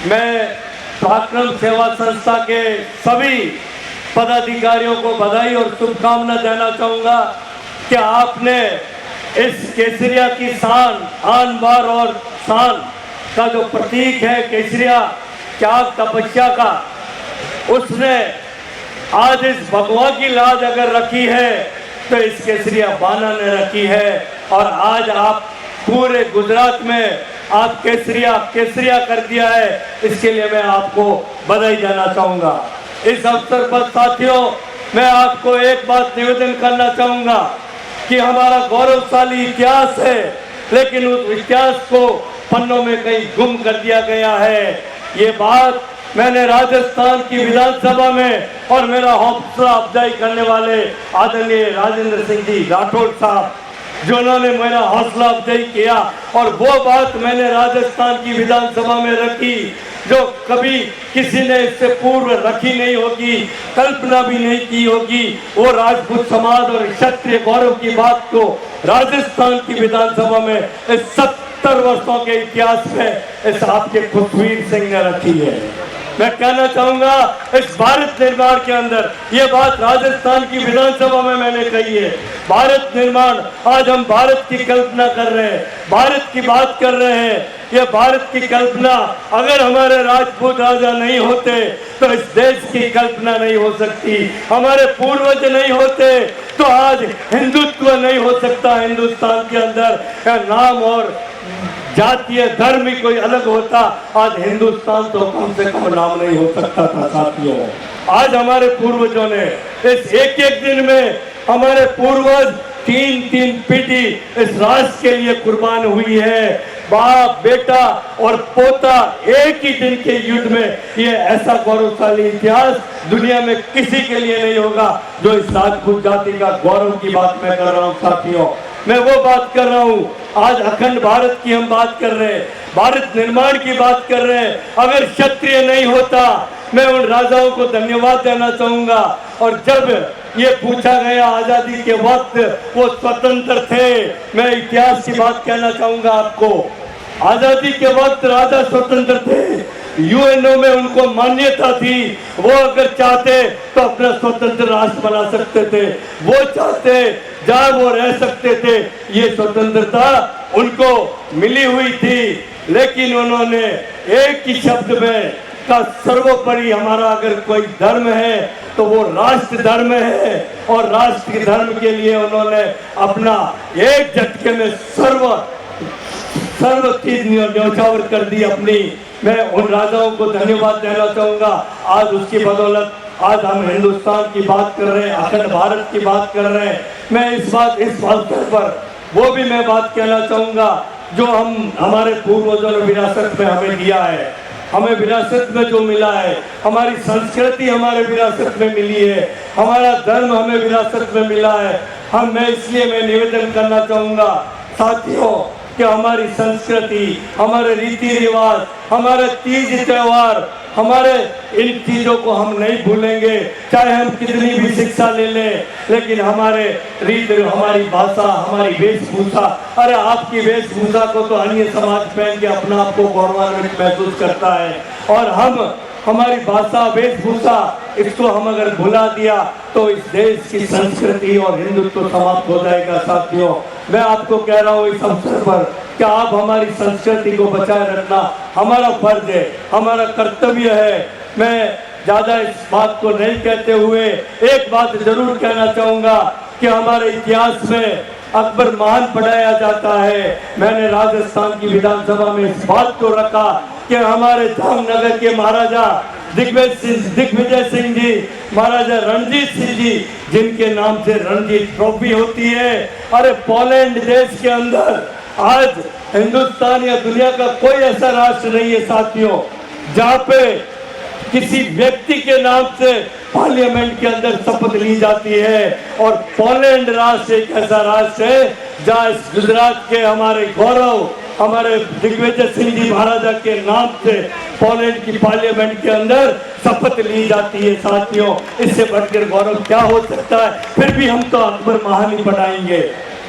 मैं पराक्रम सेवा संस्था के सभी पदाधिकारियों को बधाई और शुभकामना देना चाहूँगा कि आपने इस केसरिया की शान, आन बार और शान का जो प्रतीक है केसरिया, त्याग तपस्या का, उसने आज इस भगवा की लाज अगर रखी है तो इस केसरिया बाना ने रखी है। और आज आप पूरे गुजरात में आप केसरिया कर दिया है, इसके लिए मैं आपको बधाई देना चाहूँगा। इस अवसर पर साथियों, मैं आपको एक बात निवेदन करना चाहूँगा कि हमारा गौरवशाली इतिहास है, लेकिन उस इतिहास को पन्नों में कहीं गुम कर दिया गया है। ये बात मैंने राजस्थान की विधानसभा में और मेरा हौसला अफजाई करने वाले आदरणीय राजेंद्र सिंह जी राठौड़ साहब, जिन्होंने मेरा हौसला अफजाई किया, और वो बात मैंने राजस्थान की विधानसभा में रखी जो कभी किसी ने इससे पूर्व रखी नहीं होगी, कल्पना भी नहीं की होगी। वो राजपूत समाज और क्षत्रिय गौरव की बात को राजस्थान की विधानसभा में इस 70 वर्षों के इतिहास में इस आपके खुशवीर सिंह ने रखी है। मैं कहना चाहूंगा, इस भारत निर्माण के अंदर ये बात राजस्थान की विधानसभा में मैंने कही है। भारत निर्माण, आज हम भारत की कल्पना कर रहे हैं, भारत की बात कर रहे हैं। ये भारत की कल्पना अगर हमारे राजपूत राजा नहीं होते तो इस देश की कल्पना नहीं हो सकती। हमारे पूर्वज नहीं होते तो आज हिंदुत्व नहीं हो सकता हिंदुस्तान के अंदर। नाम और जातीय धर्म ही कोई अलग होता, आज हिंदुस्तान तो कम से कम नाम नहीं हो सकता था साथियों। आज हमारे पूर्वजों ने इस एक एक दिन में, हमारे पूर्वज 3-3 पीढ़ी इस राष्ट्र के लिए कुर्बान हुई है। बाप, बेटा और पोता एक ही दिन के युद्ध में, ये ऐसा गौरवशाली इतिहास दुनिया में किसी के लिए नहीं होगा जो इस राजपूत जाति का गौरव की बात मैं कर रहा हूँ साथियों। मैं वो बात कर रहा हूँ, आज अखंड भारत की हम बात कर रहे हैं, भारत निर्माण की बात कर रहे हैं। अगर क्षत्रिय नहीं होता, मैं उन राजाओं को धन्यवाद देना चाहूंगा। और जब ये पूछा गया आजादी के वक्त वो स्वतंत्र थे, मैं इतिहास की बात कहना चाहूंगा आपको। आजादी के वक्त राजा स्वतंत्र थे, यूएनओ में उनको मान्यता थी। वो अगर चाहते तो अपना स्वतंत्र राष्ट्र बना सकते थे, वो चाहते जहाँ वो रह सकते थे। ये स्वतंत्रता उनको मिली हुई थी, लेकिन उन्होंने एक ही शब्द में का सर्वोपरि हमारा अगर कोई धर्म है तो वो राष्ट्र धर्म है, और राष्ट्र धर्म के लिए उन्होंने अपना एक झटके में सर्व चीज न्यौछावर कर दी अपनी। मैं उन राजाओं को धन्यवाद देना चाहूंगा। आज उसकी बदौलत आज हम हिंदुस्तान की बात कर रहे हैं, अखंड भारत की बात कर रहे हैं। मैं इस अवसर पर वो भी मैं बात कहना चाहूंगा जो हमारे पूर्वजों ने विरासत में हमें दिया है। हमें विरासत में जो मिला है, हमारी संस्कृति हमारे विरासत में मिली है, हमारा धर्म हमें विरासत में मिला है। मैं इसलिए मैं निवेदन करना चाहूंगा साथियों कि हमारी संस्कृति, हमारे रीति रिवाज, हमारे तीज त्योहार, हमारे इन चीजों को हम नहीं भूलेंगे, चाहे हम कितनी भी शिक्षा ले लें। लेकिन हमारे रीति, हमारी भाषा, हमारी वेशभूषा, अरे आपकी वेशभूषा को तो अन्य समाज पहन के अपना आप को गौरवान्वित महसूस करता है, और हमारी भाषा, वेशभूषा, इसको हम अगर भुला दिया तो इस देश की संस्कृति और हिंदुत्व समाप्त हो जाएगा साथियों। मैं आपको कह रहा हूँ इस अवसर पर कि आप हमारी संस्कृति को बचाए रखना हमारा फर्ज है, हमारा कर्तव्य है। मैं ज्यादा इस बात को नहीं कहते हुए एक बात जरूर कहना चाहूंगा कि हमारे इतिहास में अकबर महान पढ़ाया जाता है। मैंने राजस्थान की विधानसभा में इस बात को रखा कि हमारे जामनगर के महाराजा दिग्विजय सिंह जी, महाराजा रणजीत सिंह जी, जिनके नाम से रणजीत ट्रॉफी होती है। अरे पोलैंड देश के अंदर आज हिंदुस्तान या दुनिया का कोई ऐसा राष्ट्र नहीं है साथियों जहाँ पे किसी व्यक्ति के नाम से पार्लियामेंट के अंदर शपथ ली जाती है। और पोलैंड राष्ट्र एक ऐसा राष्ट्र है जहाँ इस गुजरात के हमारे गौरव, हमारे दिग्विजय सिंह जी महाराजा के नाम से पोलैंड की पार्लियामेंट के अंदर शपथ ली जाती है साथियों। इससे बढ़कर गौरव क्या हो सकता है। फिर भी हम तो अकबर महान ही बनाएंगे।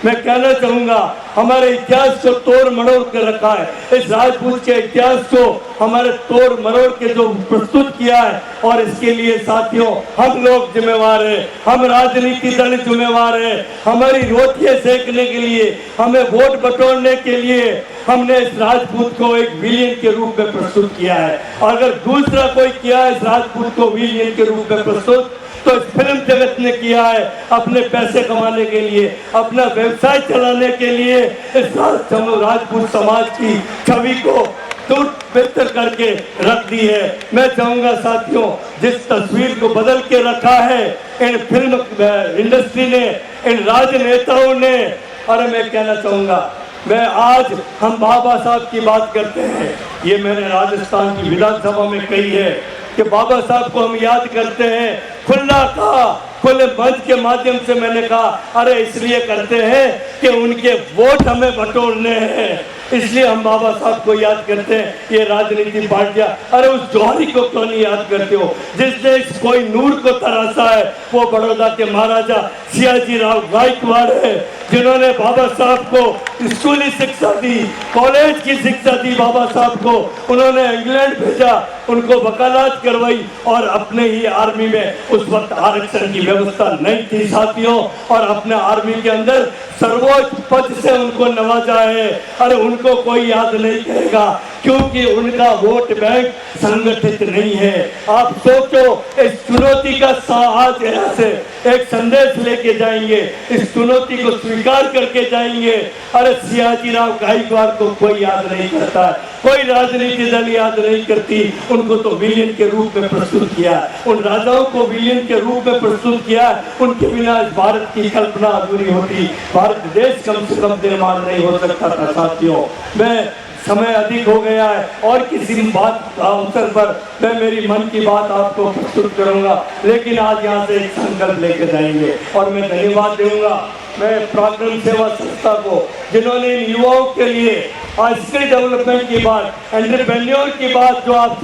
मैं कहना चाहूंगा हमारे इतिहास को तोड़ मरोड़ कर रखा है। इस राजपूत के इतिहास को हमारे तोड़ मरोड़ के जो प्रस्तुत किया है, और इसके लिए साथियों हम लोग जिम्मेवार है, हम राजनीति दल जिम्मेवार है। हमारी रोटियां सेकने के लिए, हमें वोट बटोरने के लिए हमने इस राजपूत को एक विलेन के रूप में प्रस्तुत किया है। और अगर दूसरा कोई किया है इस राजपूत को विलेन के रूप में प्रस्तुत, तो इस फिल्म जगत ने किया है अपने पैसे कमाने के लिए, अपना व्यवसाय चलाने के लिए इस राजपूत समाज की छवि को टूट बेहतर करके रख दी है। मैं चाहूंगा साथियों, जिस तस्वीर को बदल के रखा है इन फिल्म इंडस्ट्री ने, इन राजनेताओं ने, और मैं कहना चाहूंगा मैं आज हम बाबा साहब की बात करते हैं, ये मैंने राजस्थान की विधानसभा में कही है कि बाबा साहब को हम याद करते हैं। खुला कहा, खुले मंच के माध्यम से मैंने कहा, अरे इसलिए करते हैं कि उनके वोट हमें बटोरने हैं, इसलिए हम बाबा साहब को याद करते हैं। ये राजनीति पार्टियां, अरे उस जौहरी को क्यों नहीं याद करते हो जिसने कोई नूर को तराशा है? वो बड़ौदा के महाराजा सियाजी राव गायकवाड़ है, जिन्होंने बाबा साहब को स्कूली शिक्षा दी, कॉलेज की शिक्षा दी बाबा साहब को। उन्होंने इंग्लैंड भेजा, उनको वकालत करवाई, और अपने ही आर्मी में उस वक्त आरक्षण की व्यवस्था नहीं थी साथियों, और अपने आर्मी के अंदर सर्वोच्च पद से उनको नवाजा है। अरे उनको कोई याद नहीं करेगा क्योंकि उनका वोट बैंक संगठित नहीं है। आप सोचो, इस चुनौती का आज यहाँ से एक संदेश लेके जाएंगे, इस चुनौती को स्वीकार करके जाएंगे। अरे सियाजी राव गायकवाड़ को कोई याद नहीं करता है, कोई राजनीति दल याद नहीं करती। उनको तो विलेन के रूप में प्रस्तुत किया, उन राजाओं को विलेन के रूप में प्रस्तुत किया। उनके बिना इस भारत की कल्पना अधूरी होती, भारत देश कम से कम निर्माण नहीं हो सकता था साथियों। मैं समय अधिक हो गया है और किसी बात अवसर पर मैं मेरी मन की बात आपको प्रस्तुत करूंगा, लेकिन आज यहाँ से एक संकल्प लेकर जाएंगे। और मैं धन्यवाद दूंगा मैं पराक्रम सेवा संस्था को, जिन्होंने इन युवाओं के लिए स्किल डेवलपमेंट की बात, एंटरप्रेन्योर की बात जो आप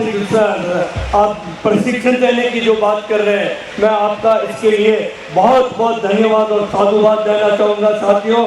प्रशिक्षण देने की जो बात कर रहे हैं, मैं आपका इसके लिए बहुत बहुत धन्यवाद और साधुवाद देना चाहूँगा साथियों।